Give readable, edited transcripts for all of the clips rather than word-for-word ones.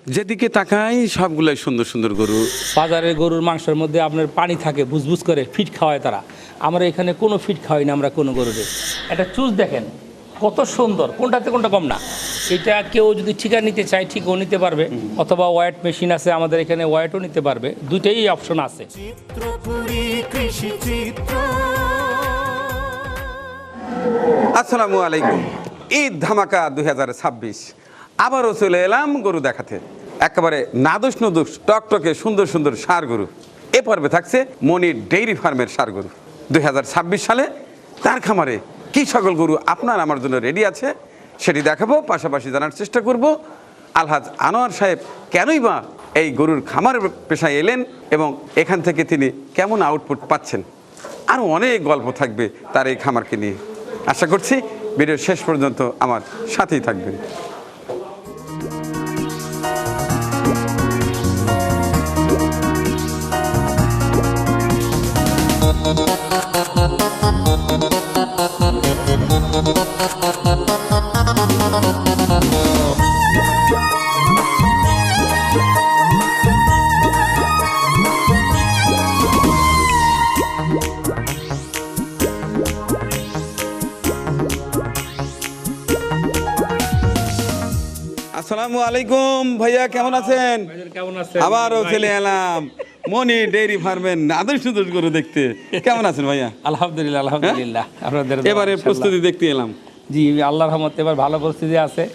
যেদিকে তাকাই সবগুলাই সুন্দর সুন্দর গরু। বাজারের গরুর মাংসের মধ্যে আপনার পানি থাকে, বুজবুজ করে ফিট খাওয়ায় তারা। আমরা এখানে কোনো ফিট খাওয়াই না আমরা কোনো গরুরে। একটা চুজ দেখেন কত সুন্দর, কোনটাতে কোনটা কম না। এটা কেউ যদি ঠিকা নিতে চায় ঠিকও নিতে পারবে, অথবা ওয়েট মেশিন আছে আমাদের এখানে, ওয়েটও নিতে পারবে, দুইটাই অপশন আছে। আসসালামু আলাইকুম। ঈদ ধামাকা 2026 আবারও চলে এলাম গরু দেখাতে। একেবারে নাদুস নুদুস টকটকে সুন্দর সুন্দর ষাঁড় গরু। এ পর্বে থাকছে মনির ডেইরি ফার্মের ষাঁড় গরু। 2026 সালে তার খামারে কী সকল গরু আপনার আমার জন্য রেডি আছে সেটি দেখাবো, পাশাপাশি জানার চেষ্টা করব আলহাজ আনোয়ার সাহেব কেনই বা এই গরুর খামার পেশায় এলেন এবং এখান থেকে তিনি কেমন আউটপুট পাচ্ছেন। আরও অনেক গল্প থাকবে তার এই খামারকে নিয়ে। আশা করছি ভিডিওর শেষ পর্যন্ত আমার সাথেই থাকবেন। আসসালামু আলাইকুম ভাইয়া, কেমন আছেন? কেমন আছেন? আবারও চলে এলাম মনি ডেইরি ফার্মের আদর্শ গরু দেখতে। কেমন আছেন ভাইয়া? আলহামদুলিল্লাহ আলহামদুলিল্লাহ। আপনাদের এবারে প্রস্তুতি দেখতে এলাম। জি, আল্লাহর রহমতে এবার ভালো পরিস্থিতি আছে।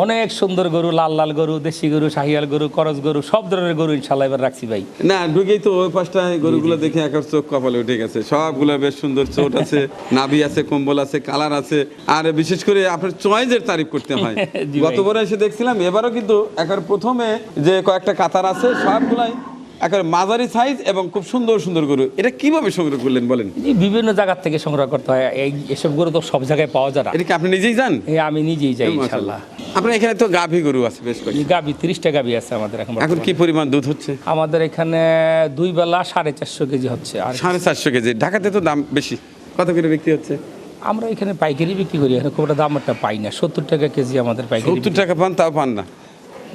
অনেক সুন্দর গরু, লাল লাল গরু, দেশি গরু, শাহিয়াল গরু, করজ গরু, সব ধরনের গরু ইনশাল্লাহ এবার রাখছি ভাই। না ঢুকেই তো ওই পাশটায় গরুগুলো দেখে একার চোখ কপালে উঠে গেছে। সবগুলো বেশ সুন্দর, চোট আছে, নাভি আছে, কম্বল আছে, কালার আছে। আর বিশেষ করে আপনার চয়েসের তারিফ করতে হয়। জি ভাই। গতবার এসে দেখছিলাম, এবারও কিন্তু একের প্রথমে যে কয়েকটা কাতার আছে সবগুলাই একেবারে মাঝারি সাইজ এবং খুব সুন্দর সুন্দর গরু। এটা কিভাবে সংগ্রহ করলেন বলেন? জি, বিভিন্ন জায়গা থেকে সংগ্রহ করতে হয়। এসব গরু তো সব জায়গায় পাওয়া যায় না। এটা কি আপনি নিজেই যান? আমি নিজেই যাই ইনশাল্লাহ। আপনার এখানে তো গাভী গরু আছে বেশ কয়েকটা। গাবি 30টা গাবি আছে আমাদের এখন। এখন কি পরিমাণ দুধ হচ্ছে? আমাদের এখানে 2 বেলা 450 কেজি হচ্ছে। আর 450 কেজি। ঢাকাতে তো দাম বেশি। কত করে বিক্রি হচ্ছে? আমরা এখানে পাইকারি বিক্রি করি, এখানে খুব একটা দাম একটা পাই না। 70 টাকা কেজি আমাদের পাইকারি। 70 টাকা পান, তাও পান না।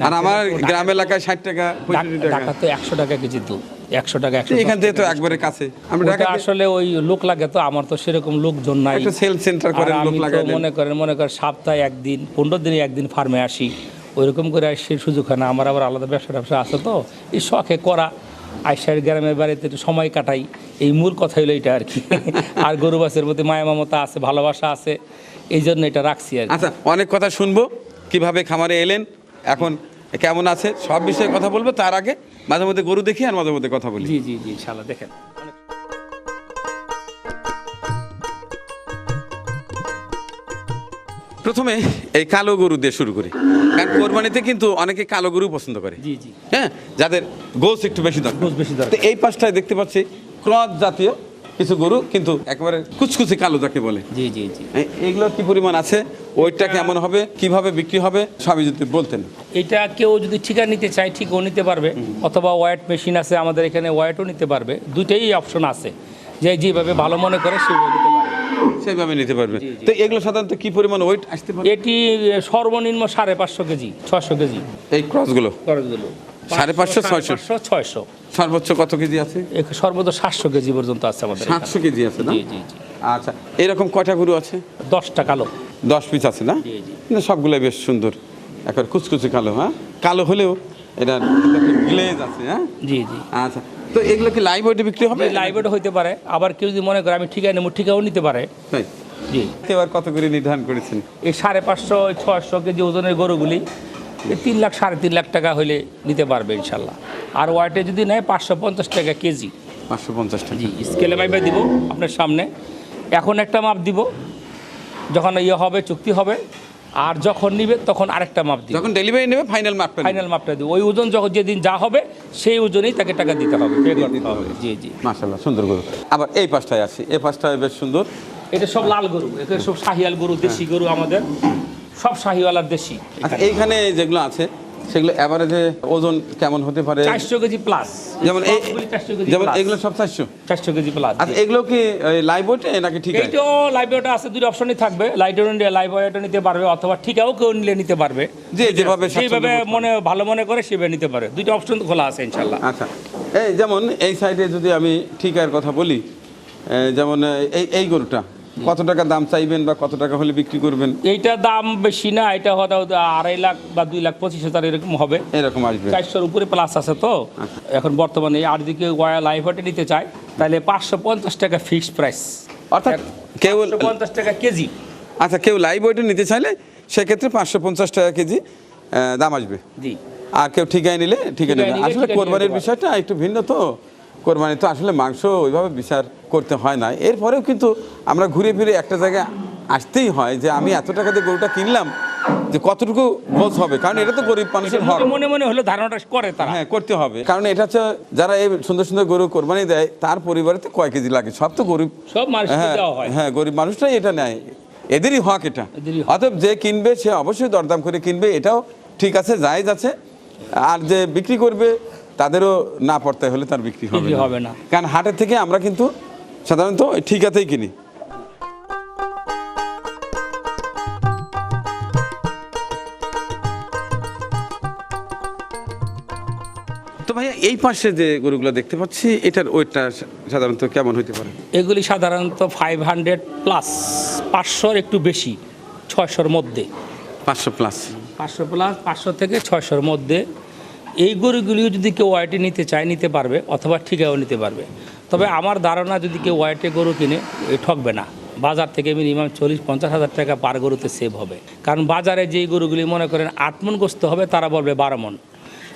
আর আমার গ্রাম এলাকায় 60 টাকা 65 টাকা। ঢাকাতে 100 টাকা কেজি দুধ, 100 টাকা 100। এখান থেকে তো একবারে কাছে। আমরা ঢাকা আসলে ওই লোক লাগে, তো আমার তো সেরকম লোকজন নাই। একটা সেল সেন্টার করেন, লোক লাগাই দেন। মনে করেন সপ্তাহে একদিন, 15 দিনে একদিন ফার্মে আসি, ওইরকম করে আসি। সুযোগ হয় না। আমার আবার আলাদা ব্যবসা আছে, তো এই শখে করা। আইসার গ্রামের বাড়িতে একটু সময় কাটাই, এই মূল কথা হলো এটা আর কি। আর গরু বাছুরের প্রতি মায়া মমতা আছে, ভালোবাসা আছে, এই জন্য এটা রাখছি আর কি। আচ্ছা, অনেক কথা শুনবো, কিভাবে খামারে এলেন, এখন কেমন আছে, সব বিষয়ে কথা বলবো। তার আগে মাঝে মধ্যে গরু দেখি আর মাঝে মধ্যে কথা বলি। জি জি জি, ইনশাআল্লাহ। দেখেন প্রথমে এই কালো গরু দিয়ে শুরু করি, কারণ কোরবানিতে কিন্তু অনেকে কালো গরু পছন্দ করে। জি জি, হ্যাঁ, যাদের গোস একটু বেশি দরকার। গোশ বেশি দরকার। তো এই পাশটায় দেখতে পাচ্ছি ক্রস জাতীয় কিছু গরু, কিন্তু একেবারে কুচকুচে কালো যাকে বলে। জি জি জি, এইগুলো কি পরিমাণ আছে, ওইটা কেমন হবে, কিভাবে বিক্রি হবে, সবই যদি বলতেন। এটা কেউ যদি ঠিকা নিতে চায় ঠিকও নিতে পারবে, অথবা ওয়েট মেশিন আছে আমাদের এখানে, ওয়েটও নিতে পারবে, দুইটাই অপশন আছে। যে যেভাবে ভালো মনে করে সেভাবে নিতে পারবে, সেইভাবে নিতে পারবে। তো এগুলো সাধারণত কি পরিমাণ ওয়েট আসতে পারে? এটি সর্বনিম্ন 550 কেজি, 600 কেজি এই ক্রসগুলো খরচগুলো। 550, 600, 600। সর্বোচ্চ কত কেজি আছে? সর্বোচ্চ 700 কেজি পর্যন্ত আছে আমাদের এখানে। 700 কেজি আছে না? জি জি জি। আচ্ছা, এরকম কয়টা গরু আছে? 10টা কালো। 10 পিস আছে না? জি জি। কিন্তু সবগুলোই বেশ সুন্দর, একবার কুচকুচে কালো। হ্যাঁ, কালো হলেও এটা গ্লেজ আছে। হ্যাঁ জি জি। আচ্ছা, তো এগুলো কি লাইভ ওয়েটে বিক্রি হবে? লাইভ ওয়েট হইতে পারে, আবার কেউ যদি মনে করে আমি ঠিকায় নেবো, ঠিকাও নিতে পারে। তাই? জি। এবার কত করে নির্ধারণ করেছেন? এই 550, 600 কেজি ওজনের গরুগুলি 3 লাখ 3.5 লাখ টাকা হলে নিতে পারবে ইনশাল্লাহ। আর ওয়াটে যদি নেয় 550 টাকা কেজি। 550 টাকা। জি, স্কেলে মাইপে দিব আপনার সামনে। এখন একটা মাপ দিব, যখন ইয়ে হবে, চুক্তি হবে, আর যখন নিবে তখন আরেকটা মাপ দিব। যখন ডেলিভারি নেবে ফাইনাল মাপটা নেবে। ফাইনাল মাপটা দিব। ওই ওজন যখন যেদিন যা হবে সেই ওজনেই তাকে টাকা দিতে হবে, পে করতে হবে। জি জি। মাশাআল্লাহ, সুন্দর গরু। আবার এই পাশটায় আসি, এই পাশটায় বেশ সুন্দর। এটা সব লাল গরু, এটা সব শাহিয়াল গরু, দেশি গরু আমাদের, সব শাহিওয়ালার দেশি। আচ্ছা, এইখানে যেগুলো আছে সেগুলো অ্যাভারেজে ওজন কেমন হতে পারে? 400 কেজি প্লাস। যেমন যেমন এগুলো সব 400 কেজি প্লাস। আচ্ছা, এগুলো কি লাইভ ওয়েটে নাকি ঠিক আছে? এইটাও লাইভ ওয়েট আছে, দুটো অপশনই থাকবে, লাইভ ওয়েট নিতে পারবে অথবা ঠিকাও কেউ নিলে নিতে পারবে, যেভাবে মনে ভালো মনে করে সেভাবে নিতে পারে, দুটো অপশন খোলা আছে ইনশাল্লাহ। আচ্ছা, এই যেমন এই সাইডে যদি আমি ঠিকার কথা বলি, যেমন এই গরুটা কত টাকা দাম চাইবেন বা কত টাকা হলে বিক্রি করবেন? এইটা দাম বেশি না, এটা হয়তো 2.5 লাখ বা 2,25,000 এরকম হবে, এরকম আসবে। 400-র উপরে প্লাস আছে তো এখন বর্তমানে। আর যদি কেউ লাইভ ওয়েটে নিতে চায় তাহলে 550 টাকা ফিক্সড প্রাইস, অর্থাৎ কেউ 550 টাকা কেজি। আচ্ছা, কেউ লাইভ ওয়েটে নিতে চাইলে সেক্ষেত্রে 550 টাকা কেজি দাম আসবে। জি। আর কেউ ঠিকায় নিলে ঠিকায় নেবে। আসলে কোরবানির বিষয়টা একটু ভিন্ন তো, কোরবানি তো আসলে মাংস ওইভাবে বিচার করতে হয় না। এরপরেও কিন্তু আমরা ঘুরে ফিরে একটা জায়গায় আসতেই হয় যে আমি এত টাকা দিয়ে গরুটা কিনলাম, যে কতটুকু বোঝ হবে, কারণ এটা তো গরিব মানুষের হক। মনে মনে হলো ধারণাটা করে তারা, হ্যাঁ, করতে হবে, কারণ এটা হচ্ছে যারা এই সুন্দর সুন্দর গরু কোরবানি দেয় তার পরিবারে তো কয় কেজি লাগে, সব তো গরিব, সব মানুষকে দেওয়া হয়। হ্যাঁ, গরিব মানুষটাই এটা নেয়, এদেরই হক এটা। অতএব যে কিনবে সে অবশ্যই দরদাম করে কিনবে, এটাও ঠিক আছে, জায়েজ আছে। আর যে বিক্রি করবে তাদেরও না পড়তে হলে তার বিক্রি হবে না, কারণ হাটের থেকে আমরা কিন্তু সাধারণত ঠিকাতেই কিনি। তো ভাইয়া, এই পাশে যে গরুগুলো দেখতে পাচ্ছি এটার ওয়েটটা সাধারণত কেমন হতে পারে? এগুলি সাধারণত 500 প্লাস, 500-র একটু বেশি, 600-র মধ্যে। 500 প্লাস, 500 প্লাস, 500 থেকে 600-র মধ্যে। এই গরুগুলিও যদি কেউ ওয়াইটে নিতে চায় নিতে পারবে, অথবা ঠিকাও নিতে পারবে। তবে আমার ধারণা যদি কেউ ওয়াইটে গরু কিনে ঠকবে না, বাজার থেকে মিনিমাম 40-50 হাজার টাকা পার গরুতে সেভ হবে। কারণ বাজারে যেই গরুগুলি মনে করেন 8 মণ গোস্ত হবে তারা বলবে 12 মণ,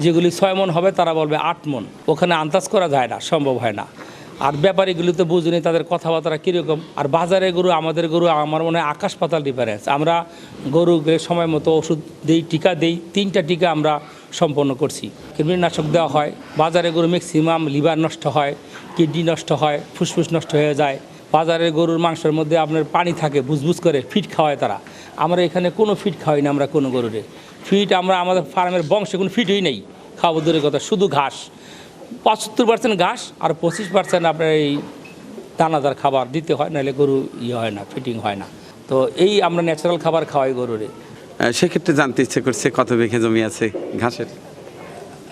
যেগুলি 6 মণ হবে তারা বলবে 8 মণ। ওখানে আন্দাজ করা যায় না, সম্ভব হয় না। আর ব্যাপারীগুলি তো বুঝুনি তাদের কথাবার্তা কীরকম। আর বাজারে গরু আমাদের গরু আমার মনে হয় আকাশ পাতাল ডিফারেন্স। আমরা গরুকে সময় মতো ওষুধ দিই, টিকা দিই, 3টা টিকা আমরা সম্পন্ন করছি। কীটনাশক দেওয়া হয়। বাজারে গরু ম্যাক্সিমাম লিভার নষ্ট হয়, কিডনি নষ্ট হয়, ফুসফুস নষ্ট হয়ে যায়। বাজারের গরুর মাংসের মধ্যে আপনার পানি থাকে, বুজবুজ করে ফিট খাওয়ায় তারা। আমরা এখানে কোনো ফিট খাওয়াই না, আমরা কোনো গরুরে ফিট, আমরা আমাদের ফার্মের বংশে কোনো ফিটই নেই, খাওয়া দূরের কথা, শুধু ঘাস। 75% ঘাস আর 25% আপনার এই দানাদার খাবার দিতে হয়, নাহলে গরু হয় না, ফিটিং হয় না। তো এই আমরা ন্যাচারাল খাবার খাওয়াই গরুরে। সেক্ষেত্রে জানতে ইচ্ছে করছে কত বিঘা জমি আছে ঘাসের?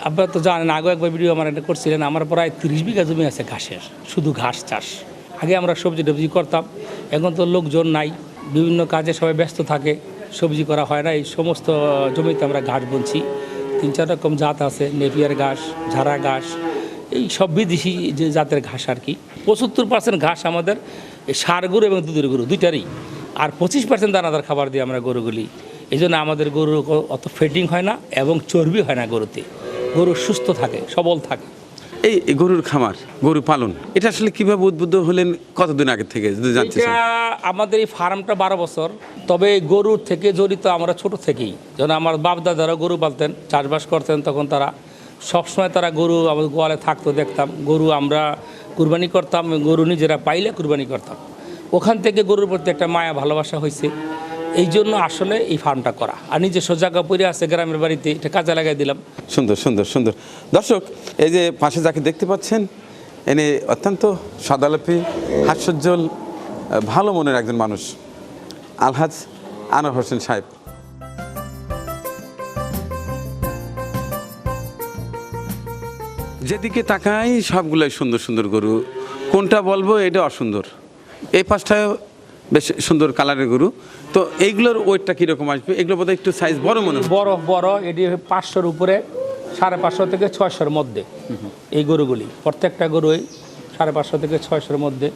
আপনারা তো জানেন, আগে একবার ভিডিও আমার একটা করছিলেন, আমার প্রায় 30 বিঘা জমি আছে ঘাসের, শুধু ঘাস চাষ। আগে আমরা সবজি টবজি করতাম, এখন তো লোকজন নাই, বিভিন্ন কাজে সবাই ব্যস্ত থাকে, সবজি করা হয় না। এই সমস্ত জমিতে আমরা ঘাস বুনছি। 3-4 রকম জাত আছে, নেপিয়ার ঘাস, ঝাড়া ঘাস, এই সব বিদেশি যে জাতের ঘাস আর কি। 75% ঘাস আমাদের ষাঁড় গরু এবং দুধের গরু দুইটারই, আর 25% দানাদার খাবার দিয়ে আমরা গরুগুলি। এই জন্য আমাদের গরু অত ফেটিং হয় না এবং চর্বি হয় না গরুতে, গরু সুস্থ থাকে, সবল থাকে। এই গরুর খামার, গরু পালন, এটা আসলে কিভাবে উদ্বুদ্ধ হলেন, কতদিন আগে থেকে যদি জানতে চাই? আমাদের এই ফার্মটা 12 বছর, তবে গরুর থেকে জড়িত আমরা ছোট থেকেই। যখন আমার বাপ দাদারা গরু পালতেন, চাষবাস করতেন, তখন তারা সবসময় তারা গরু আমাদের গোয়ালে থাকতো, দেখতাম গরু, আমরা কুরবানি করতাম, গরু নিজেরা পাইলে কুরবানি করতাম। ওখান থেকে গরুর প্রতি একটা মায়া ভালোবাসা হয়েছে, এই জন্য আসলে এই ফার্মটা করা। আর নিজস্ব জায়গা পড়ে আছে গ্রামের বাড়িতে, এটা কাজে লাগাই দিলাম। সুন্দর সুন্দর সুন্দর। দর্শক, এই যে পাশে যাকে দেখতে পাচ্ছেন, এনে অত্যন্ত সাদালাপি, হাস্যোজ্জ্বল, ভালো মনের একজন মানুষ, আলহাজ আনোয়ার হোসেন সাহেব। যেদিকে তাকাই সবগুলাই সুন্দর সুন্দর গরু, কোনটা বলবো এটা অসুন্দর। এই পাশটায় বেশ সুন্দর কালারের গরু। তো এইগুলোর ওয়েটটা কীরকম আসবে? এগুলো বোধহয় একটু সাইজ বড় মনে হয়। বড়, এটি 500-র উপরে, 550 থেকে 600-র মধ্যে এই গরুগুলি। প্রত্যেকটা গরুই 550 থেকে 600-র মধ্যে।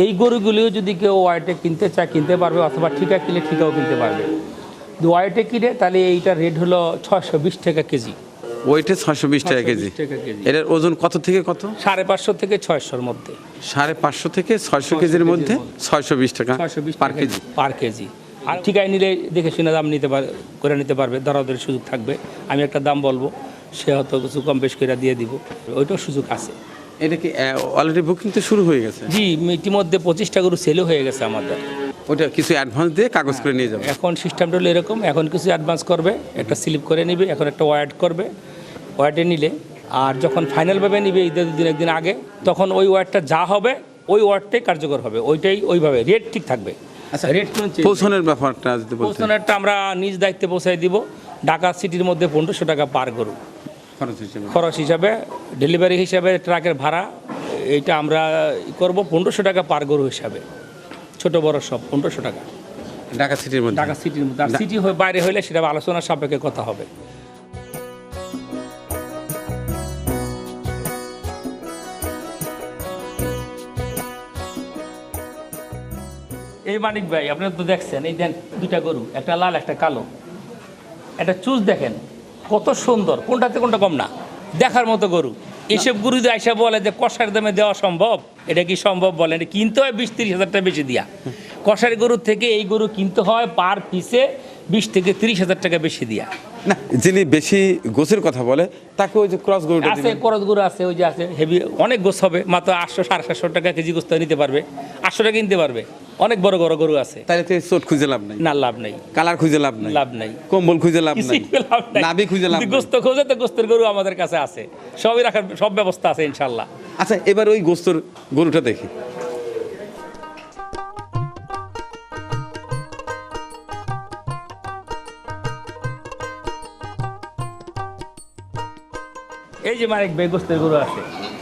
এই গরুগুলিও যদি কেউ ওয়াইটে কিনতে চায় কিনতে পারবে, অথবা ঠিকা কিনলে ঠিকাও কিনতে পারবে। যদি ওয়াইটে কিনে তাহলে এইটার রেট হলো 620 টাকা কেজি। ওয়েটে 620 টাকা কেজি। এটার ওজন কত থেকে কত? 550 থেকে 600-র মধ্যে। 550 থেকে 600 কেজির মধ্যে 620 টাকা পার কেজি। আর ঠিকায় নিলে দেখে শুনে দাম করে নিতে পারবে, দরাদরের সুযোগ থাকবে। আমি একটা দাম বলবো, সে হয়তো কিছু কম বেশ করে দিয়ে দিব, ওইটাও সুযোগ আছে। এটা কি অলরেডি বুকিং তো শুরু হয়ে গেছে? জি, ইতিমধ্যে 25টা গরু সেলও হয়ে গেছে আমাদের। ওটা কিছু অ্যাডভান্স দিয়ে কাগজ করে নিয়ে যাবে। এখন সিস্টেমটা হলো এরকম, এখন কিছু অ্যাডভান্স করবে, একটা স্লিপ করে নিবে, এখন একটা ওয়ার্ড করবে, ওয়ার্ডে নিলে আর যখন ফাইনালভাবে নিবে ঈদের দিন একদিন আগে, তখন ওই ওয়ার্ডটা যা হবে ওই ওয়ার্ডটাই কার্যকর হবে, ওইটাই ওইভাবে রেট ঠিক থাকবে। আচ্ছা, রেট পৌঁছানোর ব্যাপারটা যদি বলতেন। পৌঁছানোরটা আমরা নিজ দায়িত্বে পৌঁছাই দিব। ঢাকা সিটির মধ্যে 1500 টাকা পার গরু খরচ হিসেবে। খরচ হিসাবে, ডেলিভারি হিসাবে ট্রাকের ভাড়া এইটা আমরা করব 1500 টাকা পার গরু হিসাবে, ছোট বড় সব 1500 টাকা ঢাকা সিটির মধ্যে। ঢাকা সিটির মধ্যে। আর সিটি হয়ে বাইরে হলে সেটা আলোচনার সাপেক্ষে কথা হবে। এই মানিক ভাই আপনি তো দেখছেন, এই দেন দুইটা গরু, একটা লাল একটা কালো, একটা চুজ দেখেন কত সুন্দর, কোনটাতে কোনটা কম না, দেখার মতো গরু। এইসব গরু দিয়ে আইসা বলে যে কষার দামে দেওয়া সম্ভব, এটা কি সম্ভব বলেন? এটা কিনতে হয় 20-30 হাজার টাকা বেশি দিয়া। কষার গরুর থেকে এই গরু কিনতে হয় পার পিসে 20 থেকে 30 হাজার টাকা বেশি দিয়া। না, যিনি বেশি গোছের কথা বলে তাকে ওই যে ক্রস গরুটা আছে, করজ গরু আছে, ওই যে আছে হেভি, অনেক গোছ হবে, মাত্র 800-750 টাকা কেজি গোস্ত নিতে পারবে, 800 টাকা কিনতে পারবে। অনেক বড় বড় গরু আছে, তাহলে তো চোট খুঁজে লাভ নাই, না লাভ নেই, কালার খুঁজে লাভ নাই, লাভ নাই, কম্বল খুঁজে লাভ নাই, কিছুই লাভ নাই। নাভি খুঁজে লাভ নাই। গোস্ত খোঁজে তো গোস্তের গরু আমাদের কাছে আছে, সবই রাখার সব ব্যবস্থা আছে ইনশাল্লাহ। আচ্ছা, এবার ওই গোস্তর গরুটা দেখি। এই যে মানিক ভাই গোস্তের গরু আছে,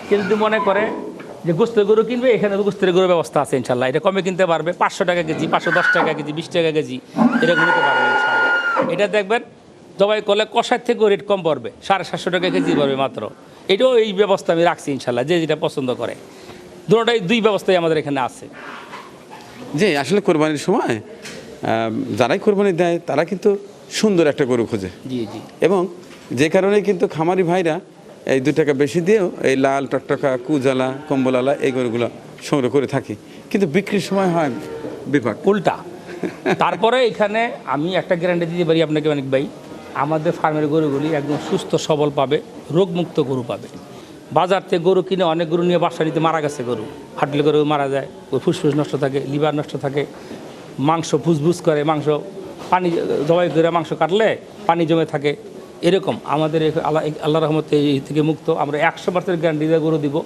কেউ যদি মনে করে যে গোস্তের গরু কিনবে, এখানে তো গোস্তের গরুর ব্যবস্থা আছে ইনশাল্লাহ। এটা কমে কিনতে পারবে, 500 টাকা কেজি, 510 টাকা কেজি, 20 টাকা কেজি, এরকম নিতে পারবে ইনশাল্লাহ। এটা দেখবেন জবাই করলে কষার থেকেও রেট কম পড়বে, 750 টাকা কেজি পড়বে মাত্র। এটাও এই ব্যবস্থা আমি রাখছি ইনশাল্লাহ, যে যেটা পছন্দ করে। দুটোটাই দুই ব্যবস্থাই আমাদের এখানে আছে। যে আসলে কোরবানির সময় যারাই কোরবানি দেয় তারা কিন্তু সুন্দর একটা গরু খোঁজে। জি জি। এবং যে কারণে কিন্তু খামারি ভাইরা এই 2 টাকা বেশি দিয়েও এই লাল টকটকা কুজালা কম্বলালা এই গরুগুলো সংগ্রহ করে থাকি, কিন্তু বিক্রির সময় হয় বিপাক উল্টা। তারপরে এখানে আমি একটা গ্যারান্টি দিতে পারি আপনাকে অনেক ভাই, আমাদের ফার্মের গরুগুলি একদম সুস্থ সবল পাবে, রোগমুক্ত গরু পাবে। বাজার থেকে গরু কিনে অনেক গরু নিয়ে বাসা নিতে মারা গেছে, গরু হাঁটলে গরু মারা যায়, ওই ফুসফুস নষ্ট থাকে, লিভার নষ্ট থাকে, মাংস ফুসফুস করে, মাংস পানি জবাই করে মাংস কাটলে পানি জমে থাকে, এরকম। আমাদের আল্লাহ রহমতে এই থেকে মুক্ত, আমরা 100% গ্যারান্টি দিয়ে গরু দিব,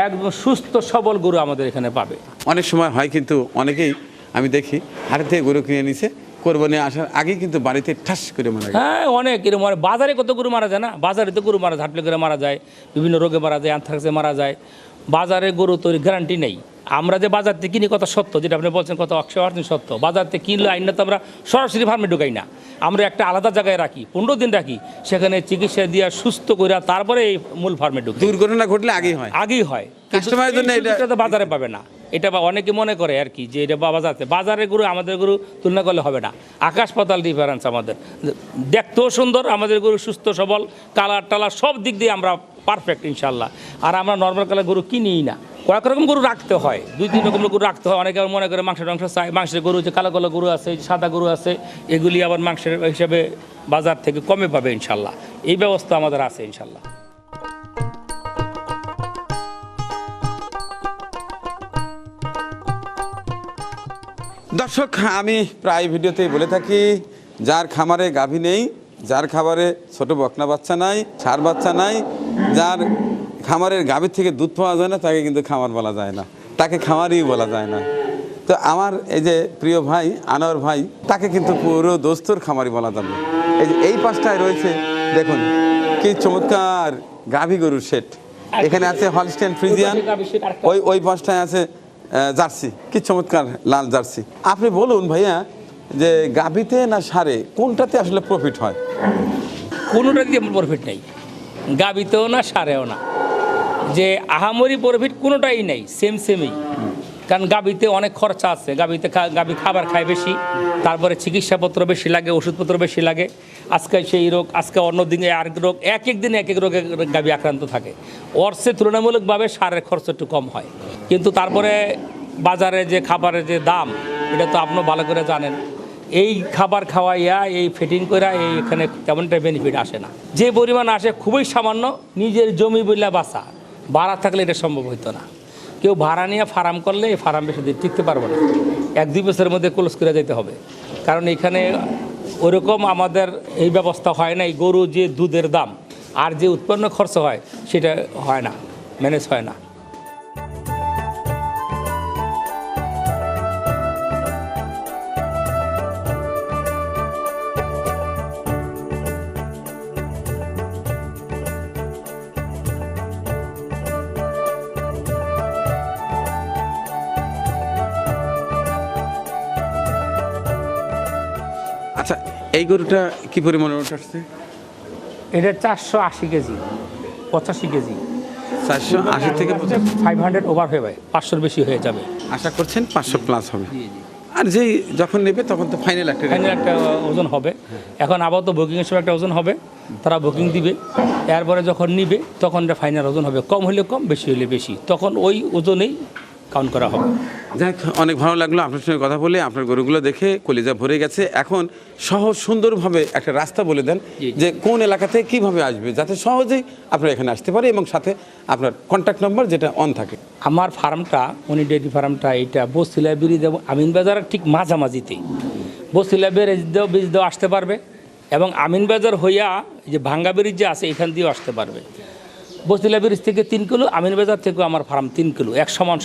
একদম সুস্থ সবল গরু আমাদের এখানে পাবে। অনেক সময় হয় কিন্তু অনেকেই আমি দেখি হাটে থেকে গরু কিনে নিছে, কোরবানি আসার আগেই কিন্তু বাড়িতে ঠাস করে মারা যায়। হ্যাঁ, অনেক এরকম। বাজারে কত গরু মারা যায় না, বাজারে তো গরু মারা যায়, হাটলে করে মারা যায়, বিভিন্ন রোগে মারা যায়, অ্যানথ্রাক্সে মারা যায়। বাজারে গরু তৈরি গ্যারান্টি নেই। আমরা যে বাজার থেকে কিনি কথা সত্য, যেটা আপনি বলছেন কথা 100% সত্য। বাজার থেকে কিনলে আইনটা তো আমরা সরাসরি ফার্মে ঢুকাই না, আমরা একটা আলাদা জায়গায় রাখি, 15 দিন রাখি, সেখানে চিকিৎসা দিয়ে সুস্থ করে তারপরে এই মূল ফার্মে ঢুকি। দুর্ঘটনা ঘটলে আগেই হয়, আগেই হয়। কাস্টমারের জন্য এটা তো বাজারে পাবে না, এটা অনেকে মনে করে আর কি যে এটা বাজারের গরু আমাদের গরু তুলনা করলে হবে না, আকাশ পাতাল ডিফারেন্স। আমাদের দেখতেও সুন্দর, আমাদের গরু সুস্থ সবল, কালার টালার সব দিক দিয়ে আমরা পারফেক্ট ইনশাল্লাহ। আর আমরা নর্মাল কালার গরু কিনিই না, কয়েক রকম গরু রাখতে হয়, 2-3 রকম গরু রাখতে হয়। অনেকে মনে করে মাংস চাই, মাংসের গরু যে কালো কালো গরু আছে, সাদা গরু আছে, এগুলি আবার মাংসের হিসাবে বাজার থেকে কমে পাবে ইনশাল্লাহ। এই ব্যবস্থা আমাদের আছে ইনশাল্লাহ। দর্শক, আমি প্রায় ভিডিওতেই বলে থাকি, যার খামারে গাভী নেই, যার খাবারে ছোট বকনা বাচ্চা নাই, ষাঁড় বাচ্চা নাই, যার খামারের গাভীর থেকে দুধ পাওয়া যায় না, তাকে কিন্তু খামার বলা যায় না, তাকে খামারই বলা যায় না। তো আমার এই যে প্রিয় ভাই আনোয়ার ভাই, তাকে কিন্তু পুরো দোস্তর খামারি বলা যাবে। এই যে এই পাশটায় রয়েছে, দেখুন কি চমৎকার গাভী গরুর সেট। এখানে আছে হলস্টেইন ফ্রিজিয়ান, ওই পাশটায় আছে জার্সি, কি চমৎকার লাল জার্সি। আপনি বলুন ভাইয়া, যে গাভীতে না ষাঁড়ে কোনটাতে আসলে প্রফিট হয়? কোনোটা দিয়ে প্রফিট নেই, গাভীতেও না ষাঁড়েও না, যে আহামরি প্রফিট কোনোটাই নেই, সেমই। কারণ গাভীতে অনেক খরচা আছে, গাভী খাবার খায় বেশি, তারপরে চিকিৎসাপত্র বেশি লাগে, ওষুধপত্র বেশি লাগে। আজকে সেই রোগ, আজকে অন্য দিনে আরেক রোগ, এক দিনে এক রোগে গাভী আক্রান্ত থাকে। অর্থে তুলনামূলকভাবে সারের খরচ একটু কম হয়, কিন্তু তারপরে বাজারে যে খাবারের যে দাম, এটা তো আপনি ভালো করে জানেন। এই খাবার খাওয়াইয়া, এই ফিটিং করে এখানে তেমনটা বেনিফিট আসে না। যে পরিমাণ আসে খুবই সামান্য, নিজের জমি বইলা বাঁচা, বাড়া থাকলে এটা সম্ভব হইতো না। কেউ ভাড়া নিয়ে ফার্ম করলে এই ফার্ম বেশি দিন টিকতে পারবে না, 1-2 বছরের মধ্যে ক্লোজ করে যেতে হবে। কারণ এখানে ওরকম আমাদের এই ব্যবস্থা হয় না, এই গরু যে দুধের দাম আর যে উৎপন্ন খরচ হয় সেটা হয় না, ম্যানেজ হয় না। আচ্ছা, এই গরুটা কি পরিমাণে ওটা আসছে? এটা 480 কেজি, 85 কেজি, 480 থেকে 500 ওভার হয়ে যাবে, 500-র বেশি হয়ে যাবে। আশা করছেন 500 প্লাস হবে। আর যেই যখন নেবে তখন তো ফাইনাল একটা ফাইনাল একটা ওজন হবে। এখন আবার তো বুকিংয়ের সময় একটা ওজন হবে, তারা বুকিং দিবে, এরপরে যখন নিবে তখন এটা ফাইনাল ওজন হবে, কম হলে কম, বেশি হলে বেশি, তখন ওই ওজনেই কাউন্ট করা হবে। যাক, অনেক ভালো লাগলো আপনার সঙ্গে কথা বলে, আপনার গরুগুলো দেখে কলিজা ভরে গেছে। এখন সহজ সুন্দরভাবে একটা রাস্তা বলে দেন যে কোন এলাকাতে কিভাবে আসবে, যাতে সহজেই আপনারা এখানে আসতে পারে এবং সাথে আপনার কন্ট্যাক্ট নাম্বার যেটা অন থাকে। আমার ফার্মটা, মনি ডেয়ারি ফার্মটা, এটা বস্তিলা ব্রিজ এবং আমিন বাজারের ঠিক মাঝামাঝিতে। বস্তিলা ব্রিজ দিয়েও আসতে পারবে এবং আমিন বাজার হইয়া যে ভাঙ্গা ব্রিজ যে আছে এখান দিয়েও আসতে পারবে। বস্তিলা ব্রিজ থেকে 3 কিলো, আমিন বাজার থেকেও আমার ফার্ম 3 কিলো, এক সমান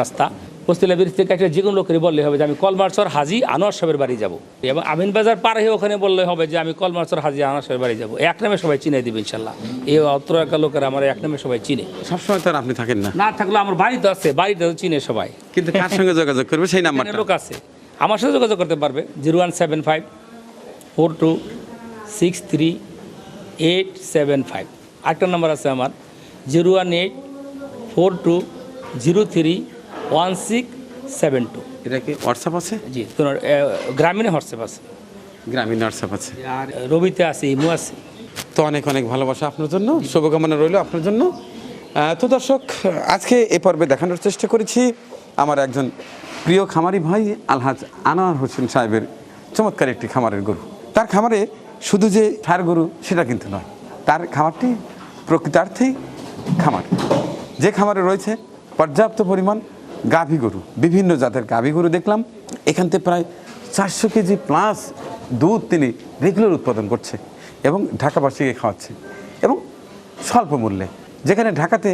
রাস্তা। বস্তিলা ব্রিজ থেকে একটা যে কোনো লোকেরই বললে হবে যে আমি কলমারচর হাজি আনোয়ার সাহেবের বাড়ি যাব, এবং আমিন বাজার পার হয়ে ওখানে বললে হবে যে আমি কলমারচর হাজি আনোয়ার সাহেবের বাড়ি যাব। এক নামে সবাই চিনে দেবে ইনশাল্লাহ। এই অত্র এলাকার লোকেরা আমার এক নামে সবাই চিনে। সবসময় তো আর আপনি থাকেন না, না থাকলে আমার বাড়িতে আছে, বাড়িতে চিনে সবাই, কিন্তু কার সঙ্গে যোগাযোগ করবে সেই নাম্বারটা? লোক আছে, আমার সাথে যোগাযোগ করতে পারবে। 01754263875। আরেকটা নাম্বার আছে আমার 01842031672। এটা কি হোয়াটসঅ্যাপ আছে? জি, তোমার গ্রামীণে হোয়াটসঅ্যাপ আছে, গ্রামীণ হোয়াটসঅ্যাপ আছে, আর রবিতে আছে, ইমো আছে। তো অনেক অনেক ভালোবাসা আপনার জন্য, শুভকামনা রইল আপনার জন্য। তো দর্শক, আজকে এ পর্বে দেখানোর চেষ্টা করেছি আমার একজন প্রিয় খামারি ভাই আলহাজ আনোয়ার হোসেন সাহেবের চমৎকার একটি খামারের গরু। তার খামারে শুধু যে ষাঁড় গরু সেটা কিন্তু নয়, তার খামারটি প্রকৃতার্থেই খামার। যে খামারে রয়েছে পর্যাপ্ত পরিমাণ গাভী গরু, বিভিন্ন জাতের গাভী গরু দেখলাম। এখান থেকে প্রায় 400 কেজি প্লাস দুধ তিনি রেগুলার উৎপাদন করছে এবং ঢাকাবাসীকে খাওয়াচ্ছে, এবং স্বল্প মূল্যে। যেখানে ঢাকাতে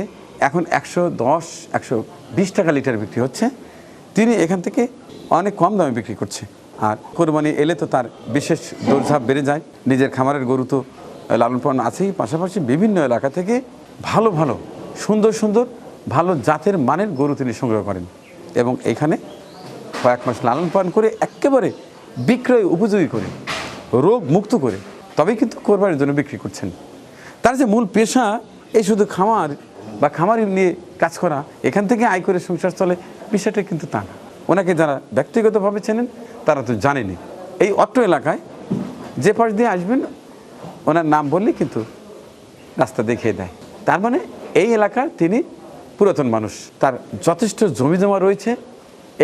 এখন 110-120 টাকা লিটার বিক্রি হচ্ছে, তিনি এখান থেকে অনেক কম দামে বিক্রি করছে। আর কোরবানি এলে তো তার বিশেষ দৌড়ঝাঁপ বেড়ে যায়। নিজের খামারের গরু তো লালন পালন আছেই, পাশাপাশি বিভিন্ন এলাকা থেকে ভালো ভালো সুন্দর ভালো জাতের মানের গরু তিনি সংগ্রহ করেন এবং এখানে কয়েক মাস লালন পালন করে একেবারে বিক্রয় উপযোগী করে, রোগ মুক্ত করে তবেই কিন্তু কোরবানির জন্য বিক্রি করছেন। তার যে মূল পেশা এই শুধু খামার বা খামারি নিয়ে কাজ করা, এখান থেকে আয় করে সংসার চলে, বিষয়টা কিন্তু তা না। ওনাকে যারা ব্যক্তিগতভাবে চেনেন তারা তো জানেনি। এই অত্র এলাকায় যে পাশ দিয়ে আসবেন ওনার নাম বললেই কিন্তু রাস্তা দেখিয়ে দেয়। তার মানে এই এলাকার তিনি পুরাতন মানুষ, তার যথেষ্ট জমি জমা রয়েছে।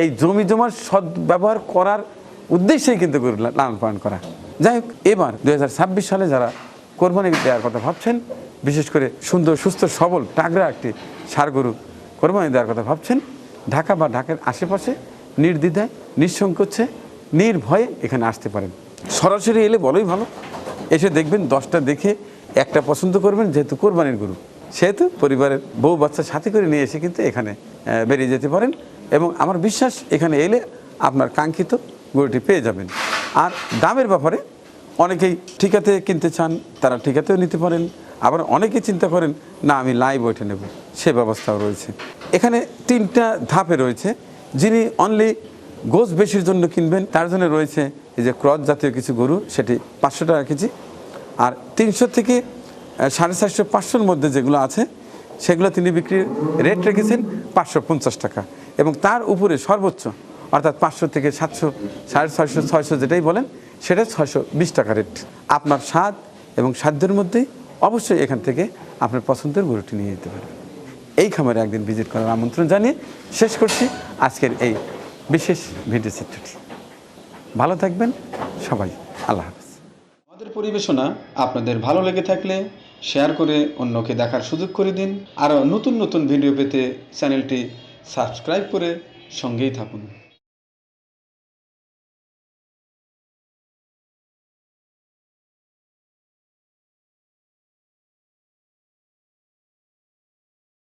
এই জমি জমার সদ্ব্যবহার করার উদ্দেশ্যেই কিন্তু গরু লালন পালন করা। যাই হোক, এবার 2026 সালে যারা কোরবানি দেওয়ার কথা ভাবছেন, বিশেষ করে সুন্দর সুস্থ সবল টাগরা একটি ষাঁড় গরু কোরবানি দেওয়ার কথা ভাবছেন, ঢাকা বা ঢাকার আশেপাশে নির্দ্বিধায় নিঃসংকোচে নির্ভয়ে এখানে আসতে পারেন। সরাসরি এলে বলোই ভালো, এসে দেখবেন 10টা দেখে একটা পছন্দ করবেন, যেহেতু কোরবানির গরু সেহেতু পরিবারের বউ বাচ্চা সাথে করে নিয়ে এসে কিন্তু এখানে বেরিয়ে যেতে পারেন, এবং আমার বিশ্বাস এখানে এলে আপনার কাঙ্ক্ষিত গরুটি পেয়ে যাবেন। আর দামের ব্যাপারে অনেকেই ঠিকাতে কিনতে চান, তারা ঠিকাতেও নিতে পারেন, আবার অনেকেই চিন্তা করেন না আমি লাইভ ওয়েটে নেব, সে ব্যবস্থাও রয়েছে। এখানে 3টা ধাপে রয়েছে। যিনি অনলি গোস বেশির জন্য কিনবেন তার জন্য রয়েছে এই যে ক্রস জাতীয় কিছু গরু, সেটি 500 টাকা কেজি। আর 300 থেকে 450-500-র মধ্যে যেগুলো আছে সেগুলো তিনি বিক্রির রেট রেখেছেন 550 টাকা, এবং তার উপরে সর্বোচ্চ অর্থাৎ 500 থেকে 700, 650, 600 যেটাই বলেন সেটা 620 টাকা রেট। আপনার স্বাদ এবং সাধ্যের মধ্যেই অবশ্যই এখান থেকে আপনার পছন্দের গরুটি নিয়ে যেতে পারেন। এই খামারে একদিন ভিজিট করার আমন্ত্রণ জানিয়ে শেষ করছি আজকের এই বিশেষ ভিডিও চিত্রটি। ভালো থাকবেন সবাই, আল্লাহ হাফেজ। আমাদের পরিবেশনা আপনাদের ভালো লেগে থাকলে শেয়ার করে অন্যকে দেখার সুযোগ করে দিন। আরও নতুন নতুন ভিডিও পেতে চ্যানেলটি সাবস্ক্রাইব করে সঙ্গেই থাকুন।